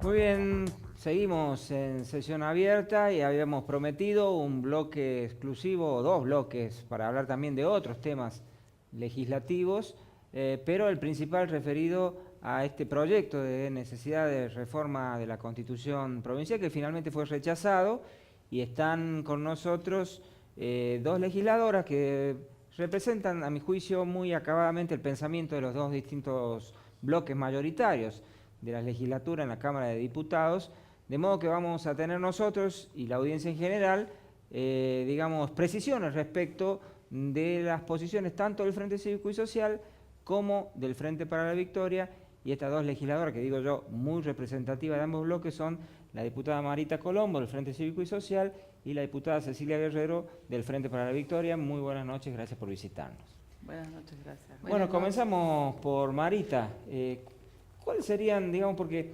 Muy bien, seguimos en sesión abierta y habíamos prometido un bloque exclusivo, o dos bloques, para hablar también de otros temas legislativos, pero el principal referido a este proyecto de necesidad de reforma de la Constitución provincial que finalmente fue rechazado, y están con nosotros dos legisladoras que representan, a mi juicio, muy acabadamente el pensamiento de los dos distintos bloques mayoritarios de la legislatura en la Cámara de Diputados, de modo que vamos a tener nosotros y la audiencia en general, digamos, precisiones respecto de las posiciones tanto del Frente Cívico y Social como del Frente para la Victoria, y estas dos legisladoras, que digo yo, muy representativas de ambos bloques, son la diputada Marita Colombo del Frente Cívico y Social y la diputada Cecilia Guerrero del Frente para la Victoria. Muy buenas noches, gracias por visitarnos. Buenas noches, gracias. Bueno, comenzamos por Marita. ¿Cuáles serían, digamos, porque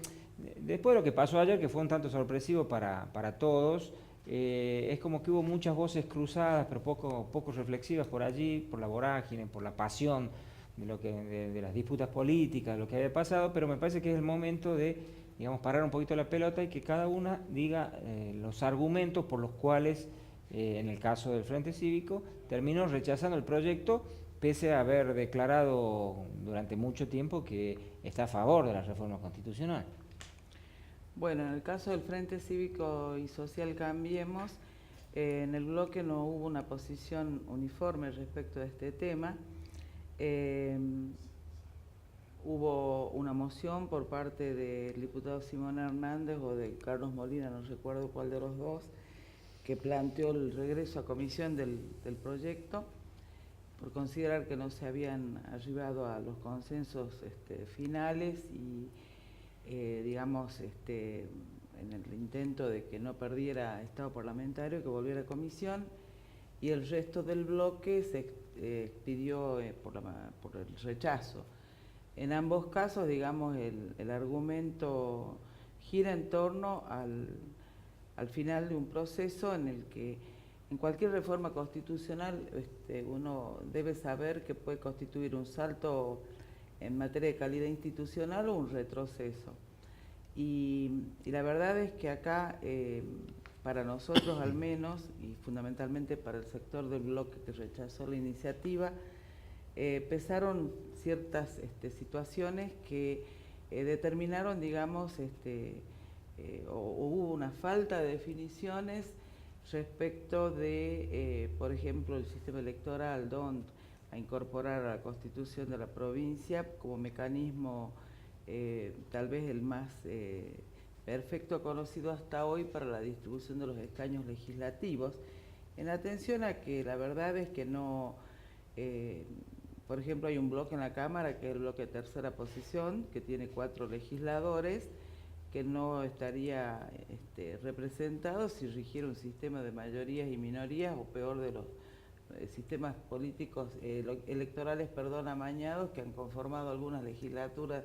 después de lo que pasó ayer, que fue un tanto sorpresivo para todos, es como que hubo muchas voces cruzadas, pero poco reflexivas por allí, por la vorágine, por la pasión de las disputas políticas, lo que había pasado, pero me parece que es el momento de, digamos, parar un poquito la pelota y que cada una diga los argumentos por los cuales, en el caso del Frente Cívico, terminó rechazando el proyecto, pese a haber declarado durante mucho tiempo que está a favor de la reforma constitucional. Bueno, en el caso del Frente Cívico y Social Cambiemos, en el bloque no hubo una posición uniforme respecto de este tema. Hubo una moción por parte del diputado Simón Hernández o de Carlos Molina, no recuerdo cuál de los dos, que planteó el regreso a comisión del proyecto, por considerar que no se habían arribado a los consensos finales y, digamos, en el intento de que no perdiera estado parlamentario, que volviera a comisión, y el resto del bloque se expidió por el rechazo. En ambos casos, digamos, el argumento gira en torno al final de un proceso en el que en cualquier reforma constitucional uno debe saber que puede constituir un salto en materia de calidad institucional o un retroceso. Y la verdad es que acá, para nosotros al menos, y fundamentalmente para el sector del bloque que rechazó la iniciativa, pesaron ciertas situaciones que determinaron, digamos, o hubo una falta de definiciones respecto de, por ejemplo, el sistema electoral, a incorporar a la Constitución de la provincia como mecanismo tal vez el más perfecto conocido hasta hoy para la distribución de los escaños legislativos, en atención a que la verdad es que no, por ejemplo, hay un bloque en la Cámara que es el bloque de tercera posición, que tiene 4 legisladores, que no estaría representado si rigiera un sistema de mayorías y minorías, o peor, de los sistemas políticos electorales, amañados, que han conformado algunas legislaturas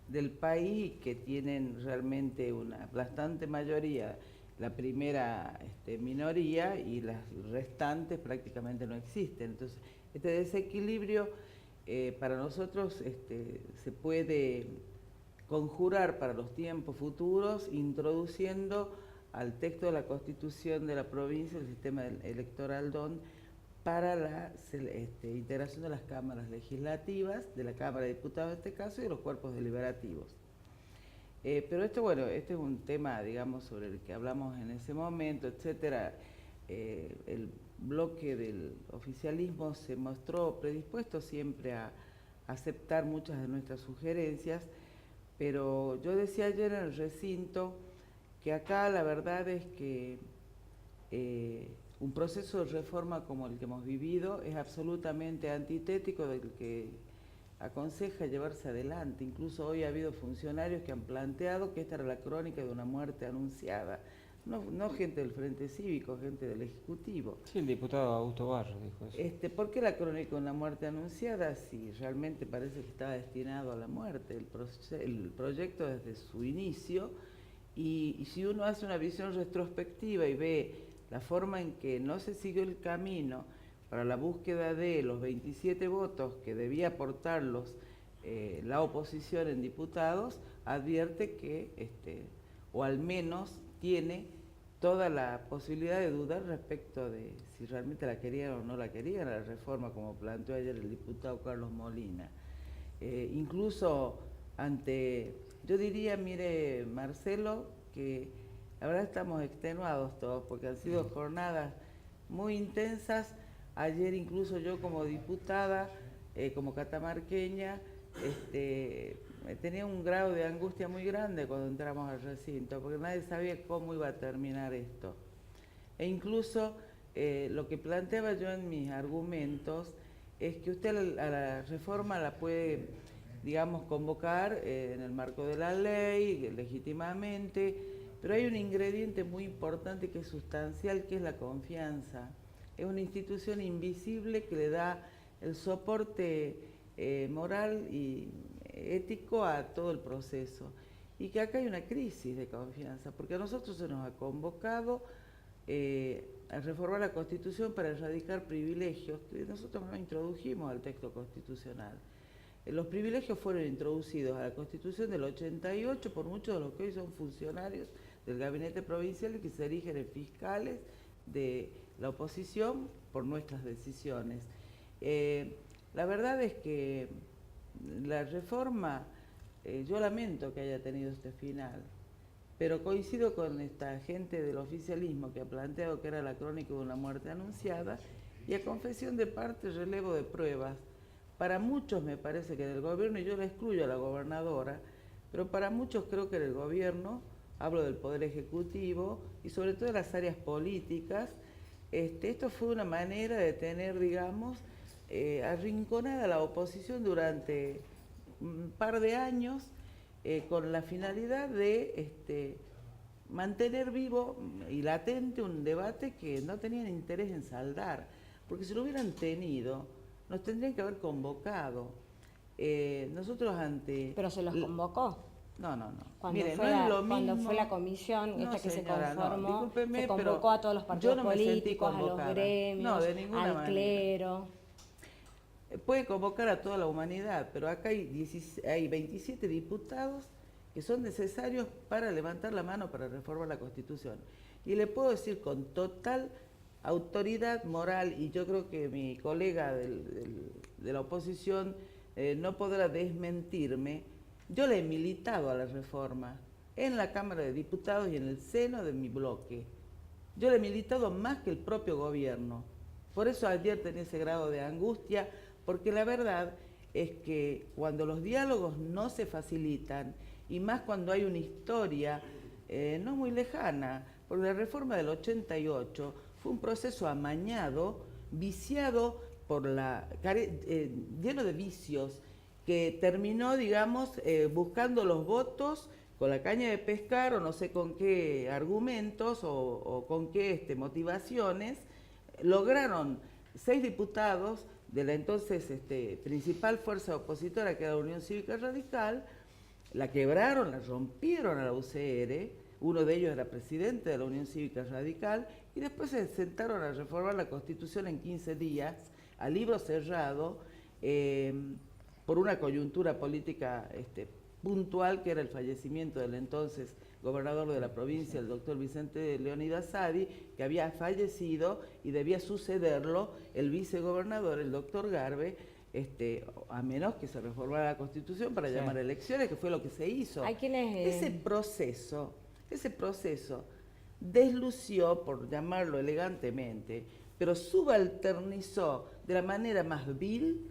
del país y que tienen realmente una aplastante mayoría, la primera minoría, y las restantes prácticamente no existen. Entonces, este desequilibrio para nosotros se puede conjurar para los tiempos futuros, introduciendo al texto de la Constitución de la provincia el sistema electoral DON para la integración de las cámaras legislativas, de la Cámara de Diputados en este caso, y de los cuerpos deliberativos. Pero bueno, este es un tema, digamos, sobre el que hablamos en ese momento, etcétera. El bloque del oficialismo se mostró predispuesto siempre a aceptar muchas de nuestras sugerencias, pero yo decía ayer en el recinto que acá la verdad es que un proceso de reforma como el que hemos vivido es absolutamente antitético del que aconseja llevarse adelante. Incluso hoy ha habido funcionarios que han planteado que esta era la crónica de una muerte anunciada. No gente del Frente Cívico, gente del Ejecutivo. Sí, el diputado Augusto Barros dijo eso. ¿Por qué la crónica de una muerte anunciada si realmente parece que estaba destinado a la muerte el proyecto desde su inicio? Y si uno hace una visión retrospectiva y ve la forma en que no se siguió el camino para la búsqueda de los 27 votos que debía aportarlos la oposición en diputados advierte que, o al menos tiene toda la posibilidad de dudar respecto de si realmente la querían o no la querían, la reforma como planteó ayer el diputado Carlos Molina. Incluso yo diría, mire Marcelo, que la verdad estamos extenuados todos, porque han sido jornadas muy intensas. Ayer incluso yo como diputada, como catamarqueña, tenía un grado de angustia muy grande cuando entramos al recinto, porque nadie sabía cómo iba a terminar esto. E incluso lo que planteaba yo en mis argumentos es que usted a la reforma la puede, digamos, convocar en el marco de la ley, legítimamente, pero hay un ingrediente muy importante que es sustancial, que es la confianza. Es una institución invisible que le da el soporte moral y ético a todo el proceso. Y que acá hay una crisis de confianza, porque a nosotros se nos ha convocado a reformar la Constitución para erradicar privilegios que nosotros no introdujimos al texto constitucional. Los privilegios fueron introducidos a la Constitución del 88 por muchos de los que hoy son funcionarios del gabinete provincial y que se erigen en fiscales de la oposición por nuestras decisiones. La verdad es que la reforma, yo lamento que haya tenido este final, pero coincido con esta gente del oficialismo que ha planteado que era la crónica de una muerte anunciada, y a confesión de parte, relevo de pruebas. Para muchos me parece que del gobierno, y yo la excluyo a la gobernadora, pero para muchos creo que del gobierno, hablo del Poder Ejecutivo y sobre todo de las áreas políticas, esto fue una manera de tener, digamos, arrinconada la oposición durante un par de años, con la finalidad de mantener vivo y latente un debate que no tenían interés en saldar, porque si lo hubieran tenido, nos tendrían que haber convocado. Nosotros ¿Pero se los convocó? No. Cuando, Mire, fue, no la, es lo cuando mismo. fue la comisión No, esta que señora, se conformó, discúlpeme, se convocó a todos los partidos políticos, a los gremios, al clero. Puede convocar a toda la humanidad, pero acá hay 27 diputados que son necesarios para levantar la mano para reformar la Constitución. Y le puedo decir con total autoridad moral, y yo creo que mi colega de la oposición no podrá desmentirme, yo le he militado a la reforma en la Cámara de Diputados y en el seno de mi bloque. Yo le he militado más que el propio gobierno. Por eso ayer tenía ese grado de angustia, porque la verdad es que cuando los diálogos no se facilitan, y más cuando hay una historia no muy lejana, porque la reforma del 88 fue un proceso amañado, viciado por lleno de vicios, que terminó, digamos, buscando los votos con la caña de pescar o no sé con qué argumentos o con qué motivaciones. Lograron 6 diputados de la entonces principal fuerza opositora, que era la Unión Cívica Radical, la quebraron, la rompieron a la UCR, uno de ellos era presidente de la Unión Cívica Radical, y después se sentaron a reformar la Constitución en 15 días, a libro cerrado, por una coyuntura política puntual, que era el fallecimiento del entonces gobernador de la provincia, el doctor Vicente Leonidas Sadi, que había fallecido y debía sucederlo el vicegobernador, el doctor Garbe, a menos que se reformara la Constitución para llamar elecciones, que fue lo que se hizo. Hay quienes, ese proceso deslució, por llamarlo elegantemente, pero subalternizó de la manera más vil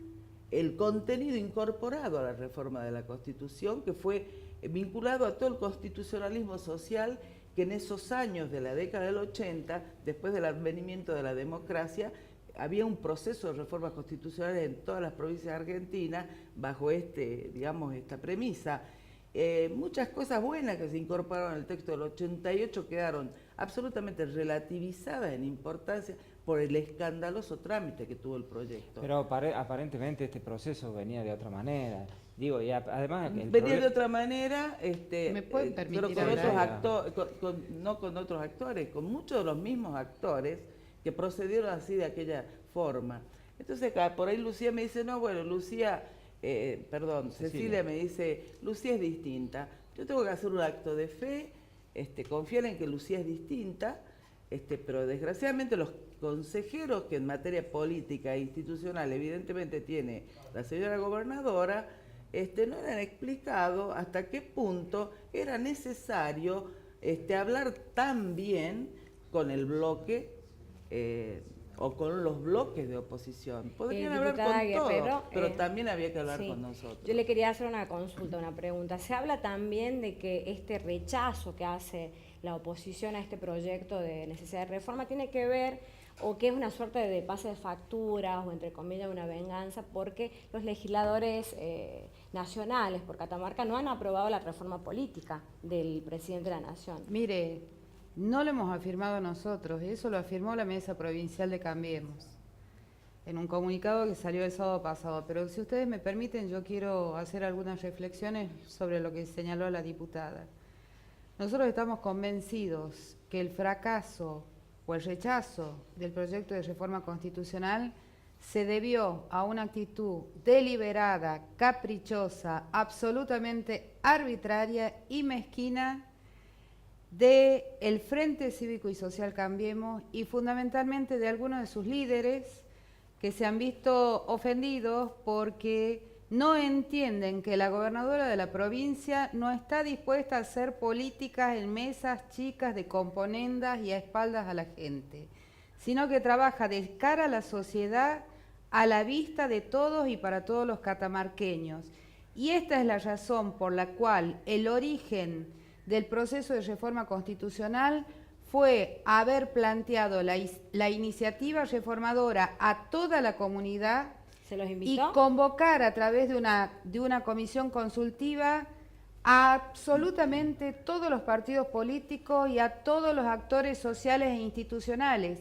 el contenido incorporado a la reforma de la Constitución, que fue vinculado a todo el constitucionalismo social que en esos años de la década del 80, después del advenimiento de la democracia, había un proceso de reformas constitucionales en todas las provincias argentinas bajo esta premisa. Muchas cosas buenas que se incorporaron en el texto del 88 quedaron absolutamente relativizadas en importancia por el escandaloso trámite que tuvo el proyecto. Pero aparentemente este proceso venía de otra manera. Digo, y además... Venía de otra manera, ¿Me pueden permitir pero con hablar? otros actores, no con otros actores, con muchos de los mismos actores que procedieron así de aquella forma. Entonces, por ahí Lucía me dice, no, bueno, Lucía, perdón, Cecilia me dice, Lucía es distinta. Yo tengo que hacer un acto de fe, confiar en que Lucía es distinta, pero desgraciadamente los consejeros que en materia política e institucional evidentemente tiene la señora gobernadora, no le han explicado hasta qué punto era necesario hablar tan bien con el bloque o con los bloques de oposición. Podrían hablar con todos, pero también había que hablar con nosotros. Yo le quería hacer una consulta, una pregunta. Se habla también de que este rechazo que hace la oposición a este proyecto de necesidad de reforma tiene que ver, o que es una suerte de pase de facturas, o entre comillas una venganza, porque los legisladores nacionales por Catamarca no han aprobado la reforma política del presidente de la Nación. Mire, no lo hemos afirmado nosotros, eso lo afirmó la Mesa Provincial de Cambiemos, en un comunicado que salió el sábado pasado. Pero si ustedes me permiten, yo quiero hacer algunas reflexiones sobre lo que señaló la diputada. Nosotros estamos convencidos que el fracaso o el rechazo del proyecto de reforma constitucional se debió a una actitud deliberada, caprichosa, absolutamente arbitraria y mezquina del Frente Cívico y Social Cambiemos y fundamentalmente de algunos de sus líderes que se han visto ofendidos porque no entienden que la gobernadora de la provincia no está dispuesta a hacer políticas en mesas chicas de componendas y a espaldas a la gente, sino que trabaja de cara a la sociedad, a la vista de todos y para todos los catamarqueños. Y esta es la razón por la cual el origen del proceso de reforma constitucional fue haber planteado la iniciativa reformadora a toda la comunidad. ¿Se los invitó? Y convocar a través de una comisión consultiva a absolutamente todos los partidos políticos y a todos los actores sociales e institucionales.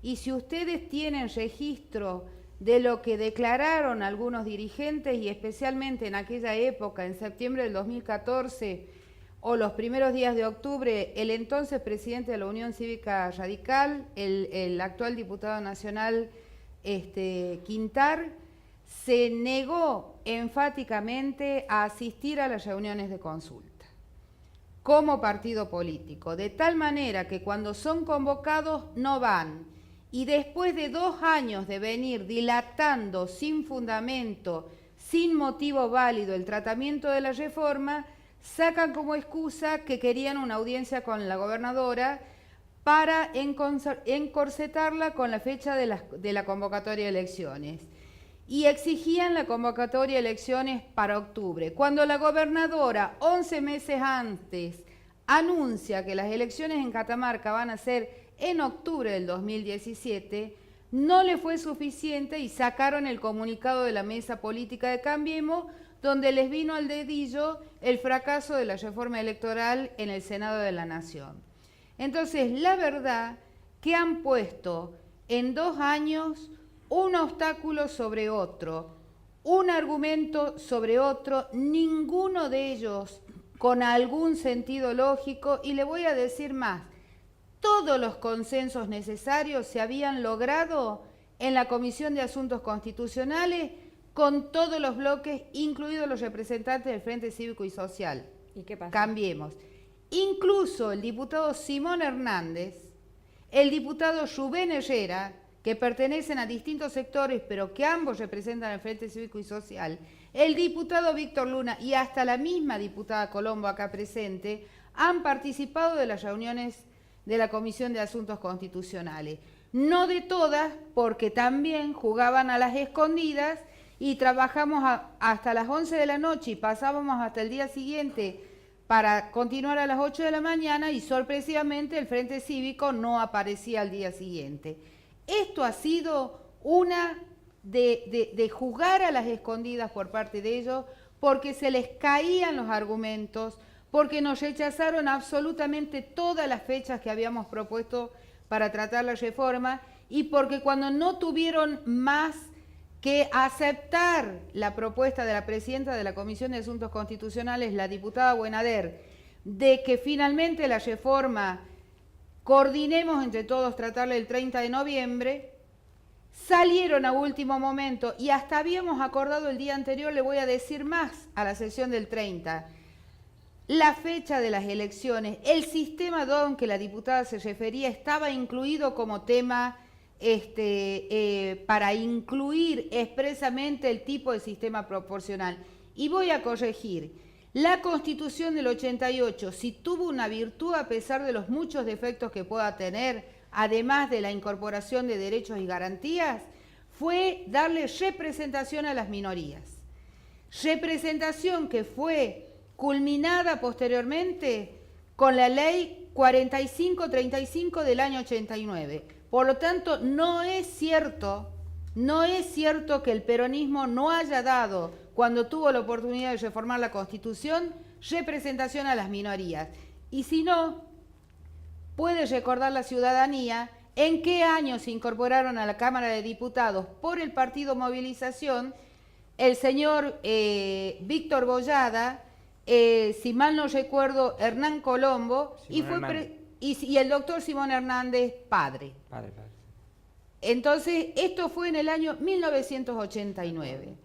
Y si ustedes tienen registro de lo que declararon algunos dirigentes, y especialmente en aquella época, en septiembre del 2014, o los primeros días de octubre, el entonces presidente de la Unión Cívica Radical, el actual diputado nacional Quintar, se negó enfáticamente a asistir a las reuniones de consulta como partido político, de tal manera que cuando son convocados no van, y después de 2 años de venir dilatando sin fundamento, sin motivo válido el tratamiento de la reforma, sacan como excusa que querían una audiencia con la gobernadora para encorsetarla con la fecha de la convocatoria de elecciones. Y exigían la convocatoria de elecciones para octubre. Cuando la gobernadora, 11 meses antes, anuncia que las elecciones en Catamarca van a ser en octubre del 2017, no le fue suficiente y sacaron el comunicado de la Mesa Política de Cambiemos, donde les vino al dedillo el fracaso de la reforma electoral en el Senado de la Nación. Entonces, la verdad que han puesto en 2 años un obstáculo sobre otro, un argumento sobre otro, ninguno de ellos con algún sentido lógico, y le voy a decir más, todos los consensos necesarios se habían logrado en la Comisión de Asuntos Constitucionales con todos los bloques, incluidos los representantes del Frente Cívico y Social. ¿Y qué pasa? Cambiemos. Incluso el diputado Simón Hernández, el diputado Rubén Herrera, que pertenecen a distintos sectores, pero que ambos representan el Frente Cívico y Social, el diputado Víctor Luna y hasta la misma diputada Colombo acá presente, han participado de las reuniones de la Comisión de Asuntos Constitucionales. No de todas, porque también jugaban a las escondidas y trabajamos hasta las 11 de la noche y pasábamos hasta el día siguiente para continuar a las 8 de la mañana y sorpresivamente el Frente Cívico no aparecía al día siguiente. Esto ha sido una de jugar a las escondidas por parte de ellos, porque se les caían los argumentos, porque nos rechazaron absolutamente todas las fechas que habíamos propuesto para tratar la reforma, y porque cuando no tuvieron más que aceptar la propuesta de la presidenta de la Comisión de Asuntos Constitucionales, la diputada Buenader, de que finalmente la reforma coordinemos entre todos tratarla el 30 de noviembre, salieron a último momento y hasta habíamos acordado el día anterior, le voy a decir más, a la sesión del 30, la fecha de las elecciones, el sistema DON que la diputada se refería estaba incluido como tema para incluir expresamente el tipo de sistema proporcional. Y voy a corregir, la Constitución del 88, si tuvo una virtud a pesar de los muchos defectos que pueda tener, además de la incorporación de derechos y garantías, fue darle representación a las minorías. Representación que fue culminada posteriormente con la ley 4535 del año 89. Por lo tanto, no es cierto que el peronismo no haya dado, cuando tuvo la oportunidad de reformar la Constitución, representación a las minorías. Y si no, puede recordar la ciudadanía en qué año se incorporaron a la Cámara de Diputados por el Partido Movilización el señor Víctor Boyada, si mal no recuerdo, Hernán Colombo y el doctor Simón Hernández, padre. Entonces, esto fue en el año 1989.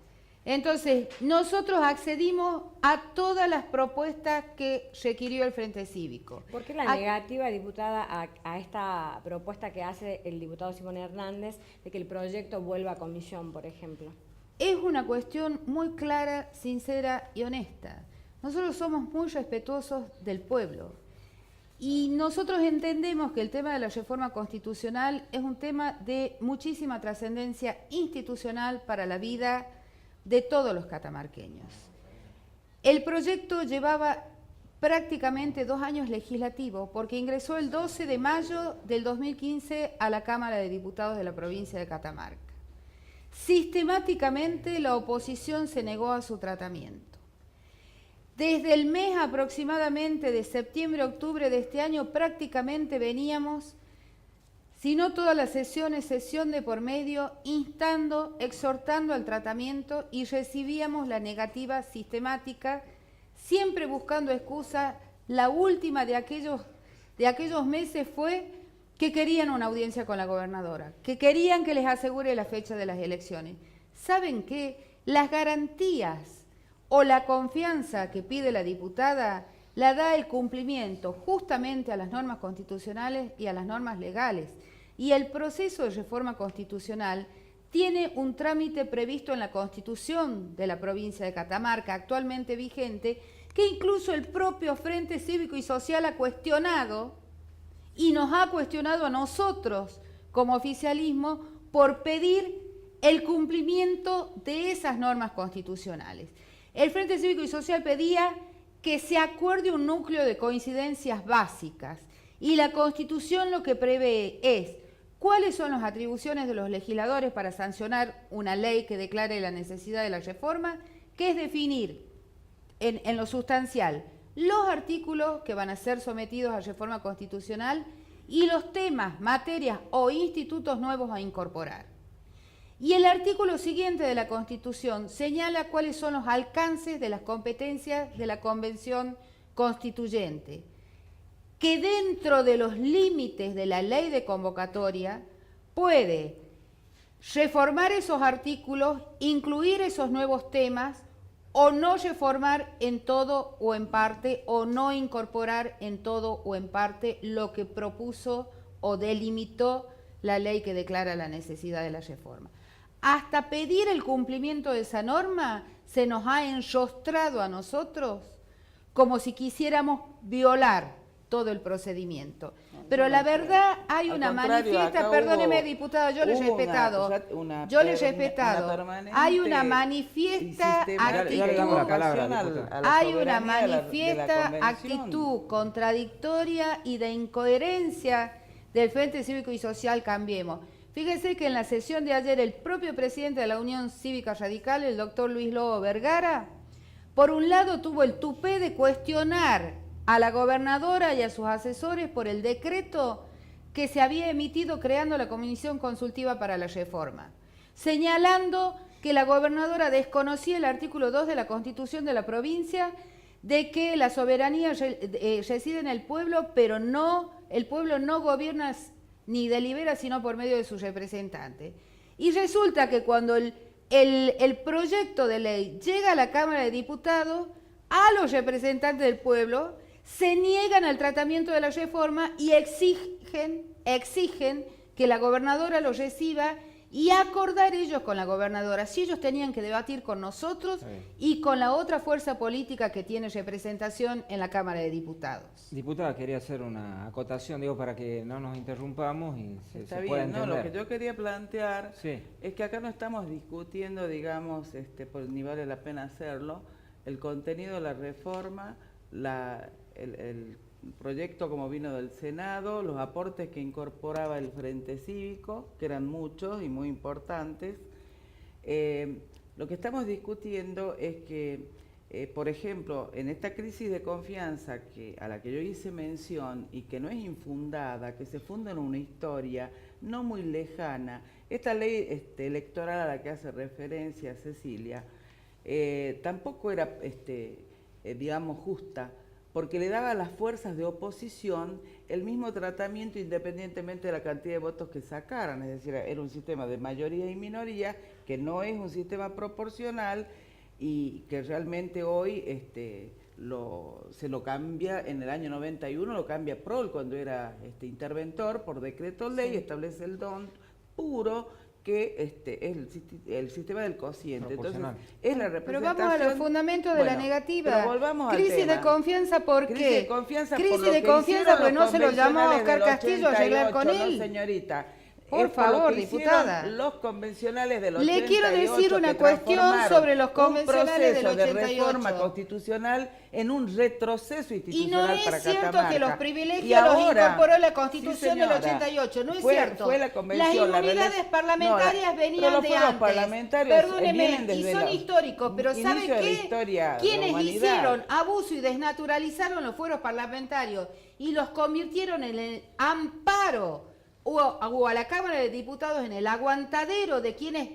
Entonces, nosotros accedimos a todas las propuestas que requirió el Frente Cívico. ¿Por qué la negativa, diputada, a esta propuesta que hace el diputado Simón Hernández de que el proyecto vuelva a comisión, por ejemplo? Es una cuestión muy clara, sincera y honesta. Nosotros somos muy respetuosos del pueblo y nosotros entendemos que el tema de la reforma constitucional es un tema de muchísima trascendencia institucional para la vida de todos los catamarqueños. El proyecto llevaba prácticamente 2 años legislativos porque ingresó el 12 de mayo del 2015 a la Cámara de Diputados de la provincia de Catamarca. Sistemáticamente la oposición se negó a su tratamiento. Desde el mes aproximadamente de septiembre-octubre de este año prácticamente veníamos, si no todas las sesiones, sesión de por medio, instando, exhortando al tratamiento y recibíamos la negativa sistemática, siempre buscando excusas. La última de aquellos meses fue que querían una audiencia con la gobernadora, que querían que les asegure la fecha de las elecciones. ¿Saben qué? Las garantías o la confianza que pide la diputada la da el cumplimiento justamente a las normas constitucionales y a las normas legales. Y el proceso de reforma constitucional tiene un trámite previsto en la Constitución de la provincia de Catamarca, actualmente vigente, que incluso el propio Frente Cívico y Social ha cuestionado y nos ha cuestionado a nosotros como oficialismo por pedir el cumplimiento de esas normas constitucionales. El Frente Cívico y Social pedía que se acuerde un núcleo de coincidencias básicas y la Constitución lo que prevé es cuáles son las atribuciones de los legisladores para sancionar una ley que declare la necesidad de la reforma, que es definir en lo sustancial los artículos que van a ser sometidos a reforma constitucional y los temas, materias o institutos nuevos a incorporar. Y el artículo siguiente de la Constitución señala cuáles son los alcances de las competencias de la Convención Constituyente, que dentro de los límites de la ley de convocatoria puede reformar esos artículos, incluir esos nuevos temas, o no reformar en todo o en parte, o no incorporar en todo o en parte lo que propuso o delimitó la ley que declara la necesidad de la reforma. Hasta pedir el cumplimiento de esa norma se nos ha enrostrado a nosotros como si quisiéramos violar todo el procedimiento. Pero la verdad hay una manifiesta, perdóneme diputada, yo le he respetado, hay una manifiesta actitud contradictoria y de incoherencia del Frente Cívico y Social Cambiemos. Fíjese que en la sesión de ayer el propio presidente de la Unión Cívica Radical, el doctor Luis Lobo Vergara, por un lado tuvo el tupé de cuestionar a la gobernadora y a sus asesores por el decreto que se había emitido creando la Comisión Consultiva para la Reforma, señalando que la gobernadora desconocía el artículo 2 de la Constitución de la provincia, de que la soberanía reside en el pueblo, pero no, el pueblo no gobierna ni delibera sino por medio de sus representantes. Y resulta que cuando el proyecto de ley llega a la Cámara de Diputados, a los representantes del pueblo se niegan al tratamiento de la reforma y exigen que la gobernadora lo reciba y acordar ellos con la gobernadora. Si ellos tenían que debatir con nosotros y con la otra fuerza política que tiene representación en la Cámara de Diputados. Diputada, quería hacer una acotación, digo, para que no nos interrumpamos y Está se bien, pueda no, entender. lo que yo quería plantear Sí. es que acá no estamos discutiendo, digamos, pues ni vale la pena hacerlo, el contenido de la reforma, el proyecto como vino del Senado, los aportes que incorporaba el Frente Cívico, que eran muchos y muy importantes. Lo que estamos discutiendo es que, por ejemplo, en esta crisis de confianza a la que yo hice mención y que no es infundada, que se funda en una historia no muy lejana, esta ley electoral a la que hace referencia Cecilia, tampoco era, digamos, justa, porque le daba a las fuerzas de oposición el mismo tratamiento independientemente de la cantidad de votos que sacaran, es decir, era un sistema de mayoría y minoría, que no es un sistema proporcional y que realmente hoy se lo cambia, en el año 91 lo cambia Prol cuando era interventor por decreto ley, establece el don puro, que es el sistema del cociente. Entonces, es la representación. Pero vamos a los fundamentos de la negativa. Pero volvamos crisis al tema. de confianza, ¿por qué? Crisis de confianza, crisis por lo de que confianza, hicieron porque no los se lo llamó a Oscar convencionales Castillo a del arreglar con 88, él. No, señorita. Por Es favor, lo que diputada. hicieron los convencionales del 88. Le quiero decir una que cuestión transformaron sobre los convencionales del un proceso 88. de reforma constitucional en un retroceso Y institucional no es para cierto Catamarca. que los Y privilegios los ahora, incorporó la sí, Constitución del señora, 88, no es fue cierto. la convención, Las inmunidades parlamentarias pero venían los de fueros antes. parlamentarios Perdóneme, vienen y desde son los históricos, pero ¿sabe inicios de la qué? historia de la Quienes humanidad. hicieron abuso y desnaturalizaron los fueros parlamentarios y los convirtieron en el amparo o a la Cámara de Diputados en el aguantadero de quienes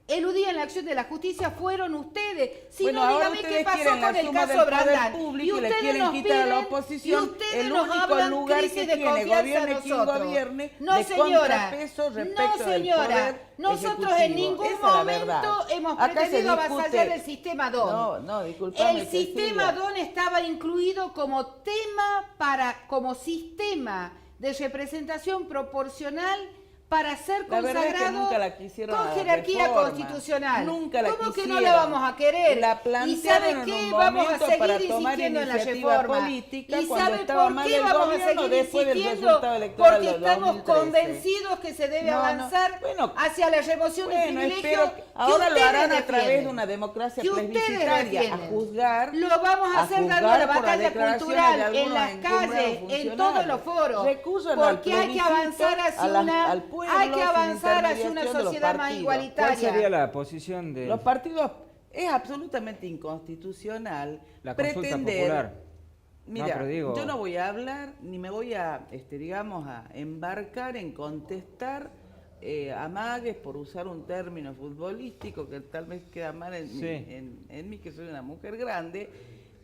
eludían la acción de la justicia fueron ustedes. Si Bueno, no, ahora dígame qué ustedes pasó quieren con la el suma caso del poder Brandán. público y le ustedes quieren nos quitar a la piden, oposición y ustedes el nos único hablan lugar crisis que de tiene, confianza gobierne a quien nosotros. gobierne, No, de señora. contrapeso respecto No, del señora. poder Nosotros en ejecutivo. ningún Esa es la momento verdad. hemos Acá se pretendido discute- avasallar el sistema DON. No, disculpame, El sistema Cecilia. DON estaba incluido como como sistema de representación proporcional para ser La verdad es que consagrado nunca la quisieron a con la jerarquía reforma. constitucional. Nunca la ¿Cómo que quisieron? no la vamos a querer? La ¿Y plantearon sabe en qué? un Vamos a momento seguir para tomar insistiendo en la iniciativa reforma. política ¿Y cuando sabe estaba por mal qué el vamos a gobierno seguir después del insistiendo? resultado electoral Porque del estamos 2013. convencidos que se debe No, no. avanzar Bueno, hacia la remoción de privilegios espero que ahora lo ustedes harán a través defienden. de una democracia Que ustedes plebiscitaria, a defienden. juzgar. Lo vamos a hacer dando juzgar la por las batalla declaraciones cultural de en algunos las encumbrados calles, en funcionarios. todos los foros. Recursan al Porque hay que plebiscito, avanzar hacia al pueblo, hay que sin avanzar hacia una intermediación de los sociedad más partidos. igualitaria. ¿Cuál sería la posición de Los partidos es absolutamente inconstitucional la consulta pretender. popular? Mira, No, pero digo- yo no voy a hablar ni me voy a, digamos, a embarcar en contestar amagues por usar un término futbolístico que tal vez queda mal en mí, que soy una mujer grande.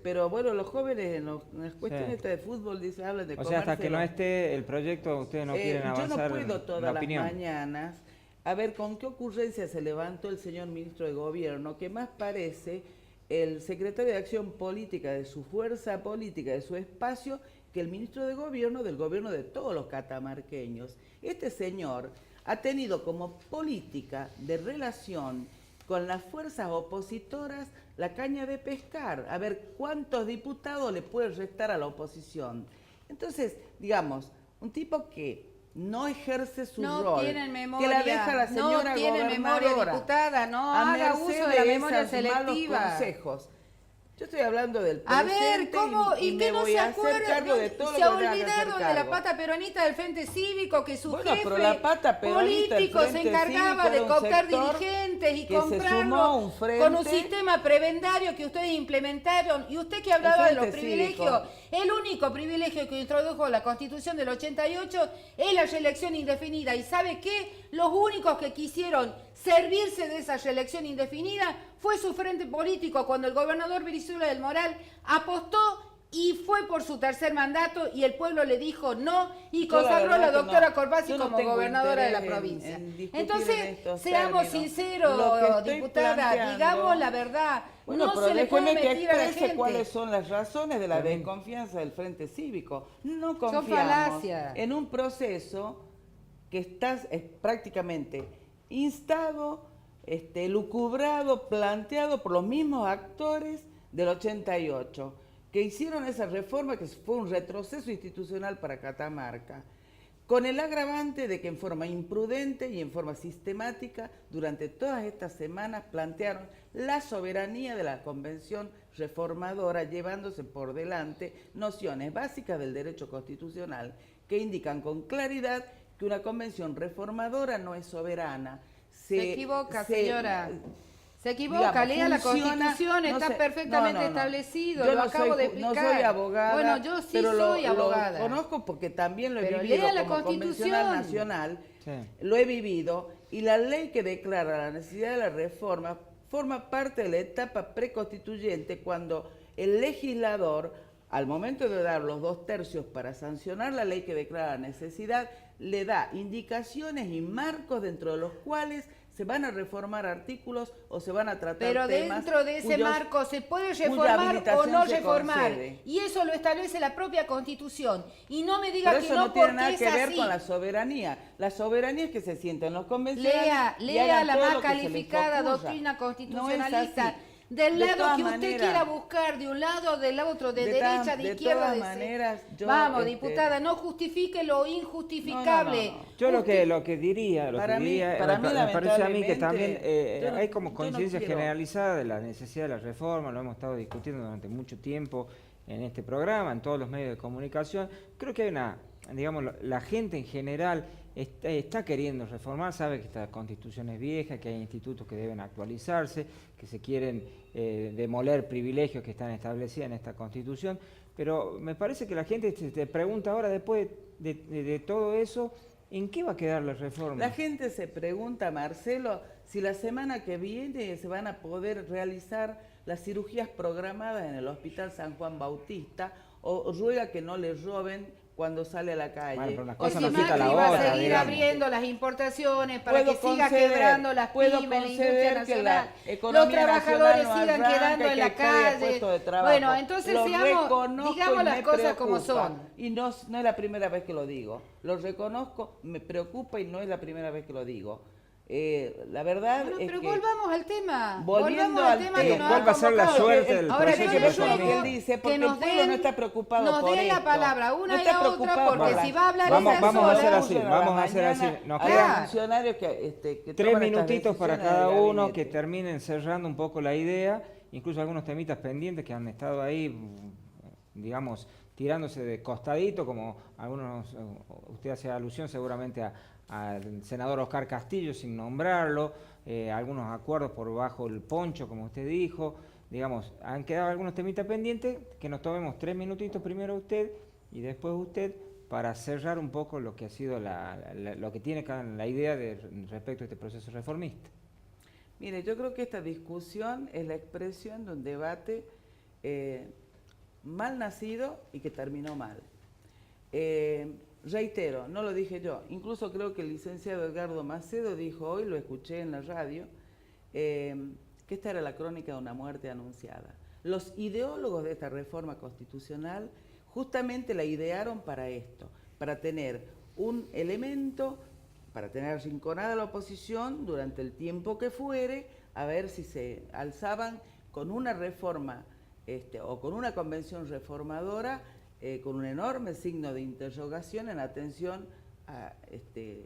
Pero bueno, los jóvenes en las cuestiones de fútbol hablan de O sea, hasta que no comérselo. esté el proyecto, ustedes no quieren Yo avanzar no puedo la todas las opinión. mañanas a ver con qué ocurrencia se levantó el señor ministro de Gobierno, que más parece el secretario de Acción Política de su fuerza política, de su espacio, que el ministro de Gobierno del gobierno de todos los catamarqueños. Este señor ha tenido como política de relación con las fuerzas opositoras la caña de pescar, a ver cuántos diputados le puede restar a la oposición. Entonces, digamos, un tipo que no ejerce su No rol, tienen memoria, que la deja la señora no tienen memoria, gobernadora diputada, no a haga merced uso de la de memoria esos malos selectiva. consejos. Yo estoy hablando del A presente ver, ¿cómo? y ¿Y me qué no voy se a hacer acuerda? cargo de todo Se lo que tenga que hacer olvidaron de la cargo. pata peronista del Frente Cívico, que su Bueno, jefe pero la pata peronista del político se Frente encargaba Cívico de era un cooptar sector dirigentes y que se sumó a comprarlo un frente. con un sistema prebendario que ustedes implementaron. Y usted que hablaba de los Frente privilegios, Cívico. el único privilegio que introdujo la Constitución del 88 es la reelección indefinida. ¿Y sabe qué? Los únicos que quisieron servirse de esa reelección indefinida fue su frente político cuando el gobernador Brizuela del Moral apostó y fue por su tercer mandato y el pueblo le dijo no y Yo la consagró a la verdad que doctora no. Corpazzi Yo no como tengo gobernadora de la interés provincia. en discutir en Entonces, estos seamos términos. Lo que sinceros, estoy diputada, planteando- digamos la verdad. Bueno, no pero se le puede déjeme que mentir a la exprese gente. cuáles son las razones de la También. desconfianza del Frente Cívico. No Son confiamos falacias. en un proceso que está prácticamente instado, lucubrado, planteado por los mismos actores del 88, que hicieron esa reforma que fue un retroceso institucional para Catamarca, con el agravante de que en forma imprudente y en forma sistemática, durante todas estas semanas plantearon la soberanía de la Convención Reformadora, llevándose por delante nociones básicas del derecho constitucional que indican con claridad que una convención reformadora no es soberana. Se equivoca, señora. Se equivoca, digamos, lea la funciona, Constitución, no está sé, perfectamente no. establecido, Yo lo no acabo soy, de explicar. No soy abogada, Bueno, yo sí pero soy abogada. lo conozco porque también lo he Pero vivido lea la como Constitución. convencional nacional, Sí. lo he vivido, y la ley que declara la necesidad de la reforma forma parte de la etapa preconstituyente cuando el legislador, al momento de dar los 2/3 para sancionar la ley que declara la necesidad, le da indicaciones y marcos dentro de los cuales se van a reformar artículos o se van a tratar Pero temas dentro de ese cuyos- marco se puede cuya reformar o habilitación no se reformar. concede. Y eso lo establece la propia Constitución. Y no me diga Pero que eso no no tiene porque nada es que ver así. con la soberanía. La soberanía es que se sienten los convencionales. y Lea hagan la todo más lo que se les calificada ocurra. doctrina No constitucionalista. es así. Del De lado todas que usted maneras- quiera buscar, de un lado o del otro, de derecha, de izquierda, todas de maneras, yo, Vamos, diputada, no justifique lo injustificable. No. Yo Usted- lo que diría, Para mí, me parece a mí que también yo no- hay como yo no conciencia quiero- generalizada de la necesidad de la reforma, lo hemos estado discutiendo durante mucho tiempo en este programa, en todos los medios de comunicación. Creo que hay la gente en general está queriendo reformar, sabe que esta constitución es vieja, que hay institutos que deben actualizarse, que se quieren demoler privilegios que están establecidos en esta constitución, pero me parece que la gente te pregunta ahora, después de todo eso, ¿en qué va a quedar la reforma? La gente se pregunta, Marcelo, si la semana que viene se van a poder realizar las cirugías programadas en el Hospital San Juan Bautista, o ruega que no les roben cuando sale a la calle. Bueno, pero una O cosa si no quita Macri la va a otra, seguir digamos. abriendo las importaciones para Puedo que siga conceder, quebrando las puedo pymes, la conceder industria que nacional, la economía los trabajadores nacional no sigan arranca, quedando en que la hay pérdida de calle. puestos de trabajo. Bueno, entonces Lo digamos reconozco y las me cosas como preocupa. son. Y no es la primera vez que lo digo. Lo reconozco, me preocupa y no es la primera vez que lo digo. La verdad Bueno, es pero que... volvamos al tema. Volviendo volvamos al tema que tema. nos ¿Cuál va a ser la convocado. suerte del Ahora, proceso yo que le es lo que ruego él dice, porque que nos el pueblo no den- está preocupado nos por den la esto. palabra una No y está la otra, preocupado porque por si va a hablar Vamos- esa vamos a hacer sola, así, vamos a hacer así. Nos Hay quedan funcionarios que 3 toman estas minutitos para decisiones cada del uno, que gabinete. terminen cerrando un poco la idea, incluso algunos temitas pendientes que han estado ahí, digamos, tirándose de costadito, como algunos, usted hace alusión seguramente al senador Oscar Castillo sin nombrarlo, algunos acuerdos por bajo el poncho, como usted dijo, digamos, han quedado algunos temitas pendientes, que nos tomemos 3 minutitos primero usted y después usted, para cerrar un poco lo que ha sido lo que tiene la idea respecto a este proceso reformista. Mire, yo creo que esta discusión es la expresión de un debate mal nacido y que terminó mal. Reitero, no lo dije yo, incluso creo que el licenciado Edgardo Macedo dijo hoy, lo escuché en la radio, que esta era la crónica de una muerte anunciada. Los ideólogos de esta reforma constitucional justamente la idearon para esto, para tener un elemento, para tener arrinconada la oposición durante el tiempo que fuere, a ver si se alzaban con una reforma o con una convención reformadora, con un enorme signo de interrogación en atención a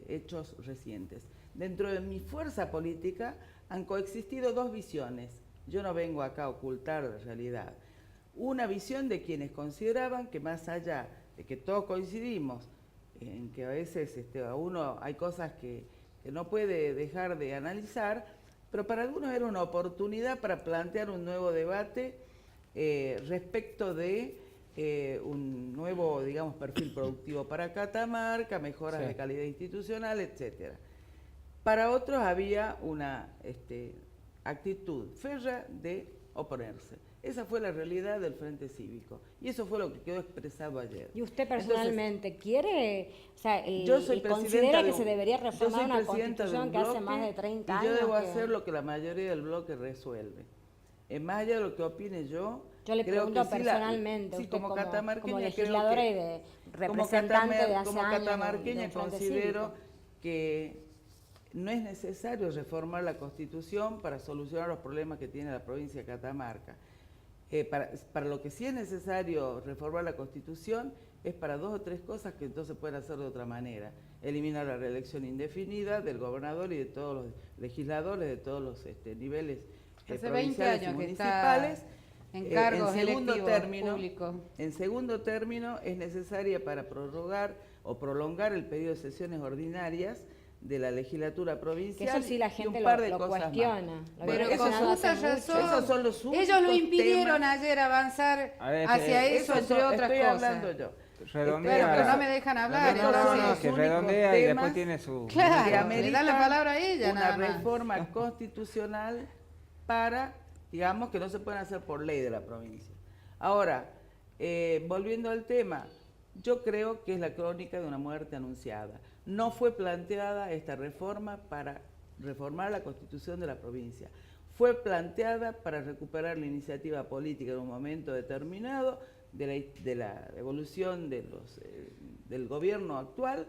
hechos recientes. Dentro de mi fuerza política han coexistido dos visiones. Yo no vengo acá a ocultar la realidad. Una visión de quienes consideraban que más allá de que todos coincidimos en que a veces a uno hay cosas que no puede dejar de analizar, pero para algunos era una oportunidad para plantear un nuevo debate respecto de un nuevo, digamos, perfil productivo para Catamarca, mejoras de calidad institucional, etcétera. Para otros había una actitud férrea de oponerse. Esa fue la realidad del Frente Cívico. Y eso fue lo que quedó expresado ayer. ¿Y usted personalmente quiere, o sea, yo soy y presidenta considera de que un- se debería yo reformar soy una presidenta de un constitución que hace bloque más de 30 y años? yo debo que- hacer lo que la mayoría del bloque resuelve. Más allá de lo que opine yo le creo pregunto que sí personalmente, sí, usted como catamarqueña creo legisladora que- y de como representante de hace como años catamarqueña del Frente considero Cívico. que no es necesario reformar la Constitución para solucionar los problemas que tiene la provincia de Catamarca. Para lo que sí es necesario reformar la Constitución es para 2 o 3 cosas que entonces pueden hacer de otra manera. Eliminar la reelección indefinida del gobernador y de todos los legisladores de todos los niveles Hace 20 provinciales y años que municipales. está en cargos segundo electivos término, públicos. En segundo término, es necesaria para prorrogar o prolongar el periodo de sesiones ordinarias de la legislatura provincial. Que eso sí la y gente un par de lo cosas más. cuestiona. Lo Bueno, Pero viene esos con son- cuestionando justa hace mucho. razón, esos son los ellos lo únicos impidieron temas. ayer avanzar A ver, hacia que- eso, entre son- otras estoy cosas. hablando yo. Redondea. Bueno, pero no me dejan hablar, No, no, entonces. no, que Los redondea únicos y después temas tiene su... Claro, que le ameritan dan la palabra a ella, una nada más. reforma constitucional para, digamos, que no se pueden hacer por ley de la provincia. Ahora, volviendo al tema, yo creo que es la crónica de una muerte anunciada. No fue planteada esta reforma para reformar la Constitución de la provincia. Fue planteada para recuperar la iniciativa política en un momento determinado de la evolución del gobierno actual.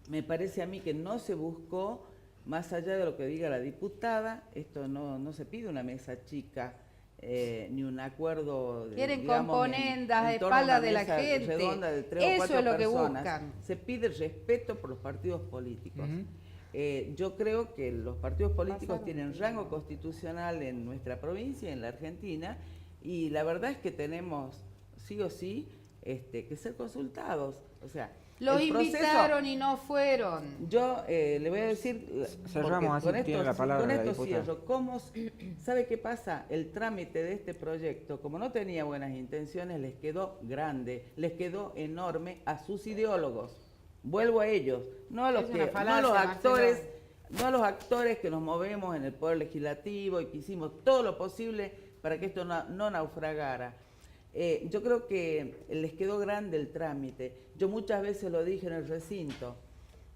Me parece a mí que no se buscó, más allá de lo que diga la diputada, esto no se pide una mesa chica, ni un acuerdo Quieren digamos, componendas a en torno a espaldas una de la mesa gente. redonda de 3 o Eso 4 es lo que personas. buscan. Se pide respeto por los partidos políticos. Ujú. Yo creo que los partidos políticos Pasaron. tienen rango constitucional en nuestra provincia, en la Argentina, y la verdad es que tenemos sí o sí que ser consultados. O sea, Los el proceso- invitaron y no fueron. yo le voy a decir, Cerramos, porque así tiene la palabra con la esto diputada. cierro, ¿sabe qué pasa? El trámite de este proyecto, como no tenía buenas intenciones, les quedó grande, les quedó enorme a sus ideólogos. Vuelvo a ellos, no a los, Es una que, falacia, no a los actores, Marcelo. no a los actores que nos movemos en el Poder Legislativo y que hicimos todo lo posible para que esto no naufragara. Yo creo que les quedó grande el trámite. Yo muchas veces lo dije en el recinto.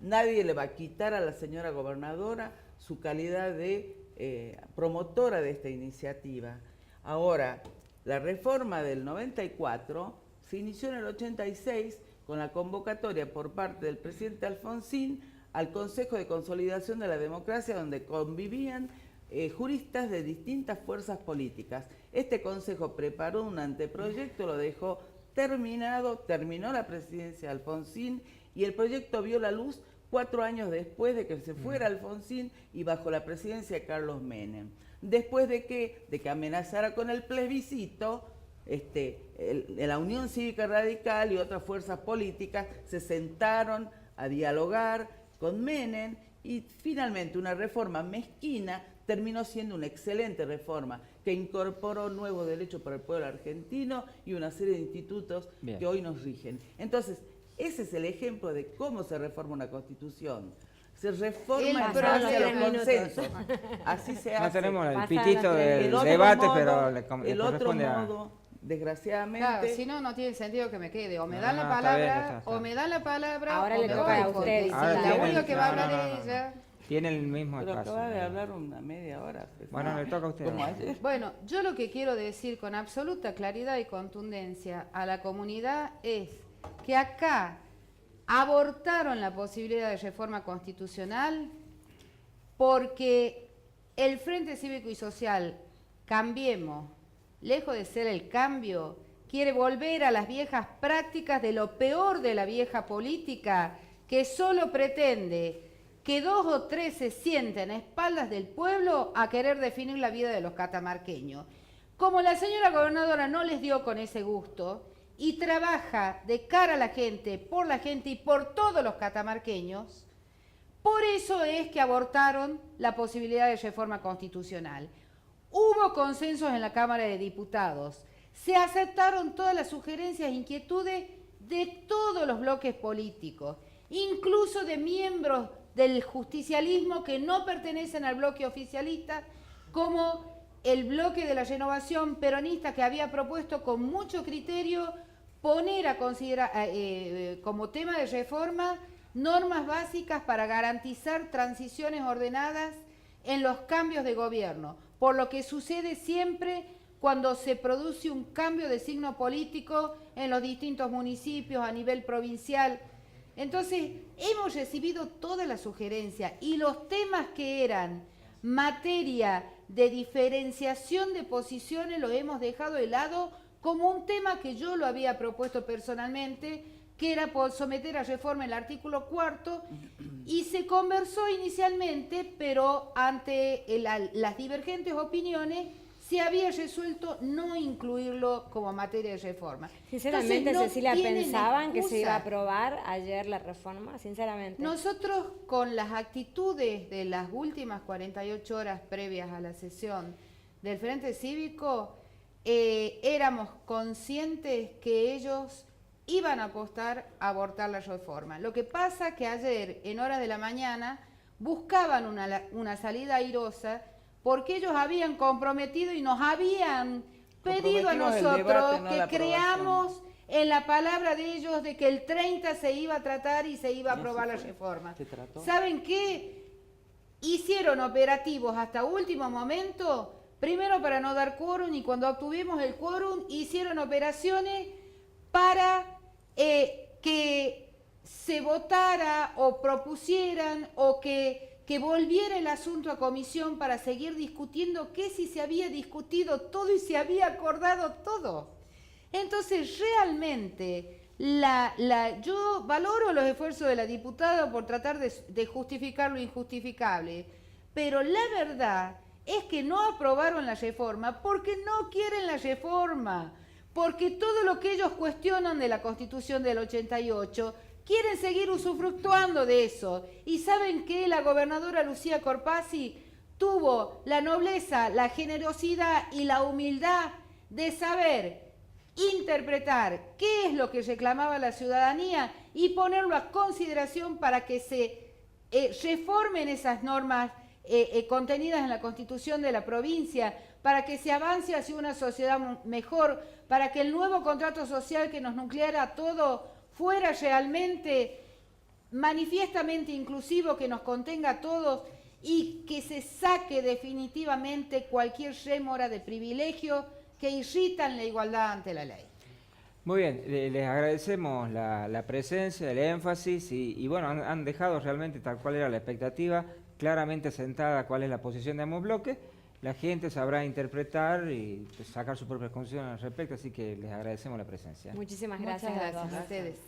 Nadie le va a quitar a la señora gobernadora su calidad de promotora de esta iniciativa. Ahora, la reforma del 94 se inició en el 86 con la convocatoria por parte del presidente Alfonsín al Consejo de Consolidación de la Democracia, donde convivían juristas de distintas fuerzas políticas. Este consejo preparó un anteproyecto, lo dejó terminó la presidencia de Alfonsín y el proyecto vio la luz 4 años después de que se fuera Alfonsín y bajo la presidencia de Carlos Menem. Después de que amenazara con el plebiscito, la Unión Cívica Radical y otras fuerzas políticas se sentaron a dialogar con Menem y finalmente una reforma mezquina terminó siendo una excelente reforma que incorporó nuevos derechos para el pueblo argentino y una serie de institutos Bien. que hoy nos rigen. Entonces, ese es el ejemplo de cómo se reforma una constitución. Se reforma El en base a los problema- consensos. Así se hace. No tenemos el Pasaron pitito tres del El otro debate, modo- pero le el otro corresponde a... modo, desgraciadamente, Claro, si no, no tiene sentido que me quede. O me No, dan no, la está bien, palabra, está. o me dan la palabra, Ahora o le me toca voy, a usted, porque dice si Ahora la tiene- única que va a no, hablar no, es no, ella. Tiene el mismo pero espacio. acaba de hablar una media hora. pues, Bueno, no, le toca a usted. Como ayer. Bueno, yo lo que quiero decir con absoluta claridad y contundencia a la comunidad es que acá abortaron la posibilidad de reforma constitucional porque el Frente Cívico y Social, Cambiemos, lejos de ser el cambio, quiere volver a las viejas prácticas de lo peor de la vieja política, que solo pretende que 2 o 3 se sienten a espaldas del pueblo a querer definir la vida de los catamarqueños. Como la señora gobernadora no les dio con ese gusto y trabaja de cara a la gente y por todos los catamarqueños, por eso es que abortaron la posibilidad de reforma constitucional. Hubo consensos en la Cámara de Diputados, se aceptaron todas las sugerencias e inquietudes de todos los bloques políticos, incluso de miembros del justicialismo que no pertenecen al bloque oficialista, como el bloque de la renovación peronista que había propuesto con mucho criterio poner a considerar como tema de reforma normas básicas para garantizar transiciones ordenadas en los cambios de gobierno, por lo que sucede siempre cuando se produce un cambio de signo político en los distintos municipios a nivel provincial. Entonces, hemos recibido todas las sugerencias y los temas que eran materia de diferenciación de posiciones los hemos dejado de lado como un tema que yo lo había propuesto personalmente, que era por someter a reforma el artículo 4, y se conversó inicialmente, pero ante las divergentes opiniones se había resuelto no incluirlo como materia de reforma. Sinceramente, Entonces, no Cecilia, tienen ¿pensaban que se iba a excusa. aprobar ayer la reforma? Sinceramente. Nosotros, con las actitudes de las últimas 48 horas previas a la sesión del Frente Cívico, éramos conscientes que ellos iban a apostar a abortar la reforma. Lo que pasa que ayer, en horas de la mañana, buscaban una salida airosa porque ellos habían comprometido y nos habían pedido a Comprometimos el nosotros debate, no la que creamos en la palabra de ellos de que el 30 se iba a tratar y se iba a ¿Y así aprobar la fue? reforma. ¿Se trató? ¿Saben qué? Hicieron operativos hasta último momento, primero para no dar quórum, y cuando obtuvimos el quórum hicieron operaciones para que se votara o propusieran o que volviera el asunto a comisión para seguir discutiendo que si se había discutido todo y se había acordado todo. Entonces, realmente, yo valoro los esfuerzos de la diputada por tratar de justificar lo injustificable, pero la verdad es que no aprobaron la reforma porque no quieren la reforma, porque todo lo que ellos cuestionan de la Constitución del 88 quieren seguir usufructuando de eso. Y saben que la gobernadora Lucía Corpazzi tuvo la nobleza, la generosidad y la humildad de saber interpretar qué es lo que reclamaba la ciudadanía y ponerlo a consideración para que se reformen esas normas contenidas en la Constitución de la provincia, para que se avance hacia una sociedad mejor, para que el nuevo contrato social que nos nucleara a todos fuera realmente manifiestamente inclusivo, que nos contenga a todos y que se saque definitivamente cualquier rémora de privilegio que irritan la igualdad ante la ley. Muy bien, les agradecemos la presencia, el énfasis y bueno, han dejado realmente tal cual era la expectativa, claramente sentada cuál es la posición de ambos bloques. La gente sabrá interpretar y pues, sacar sus propias conclusiones al respecto, así que les agradecemos la presencia. Muchísimas Muchas gracias a los gracias dos. a ustedes.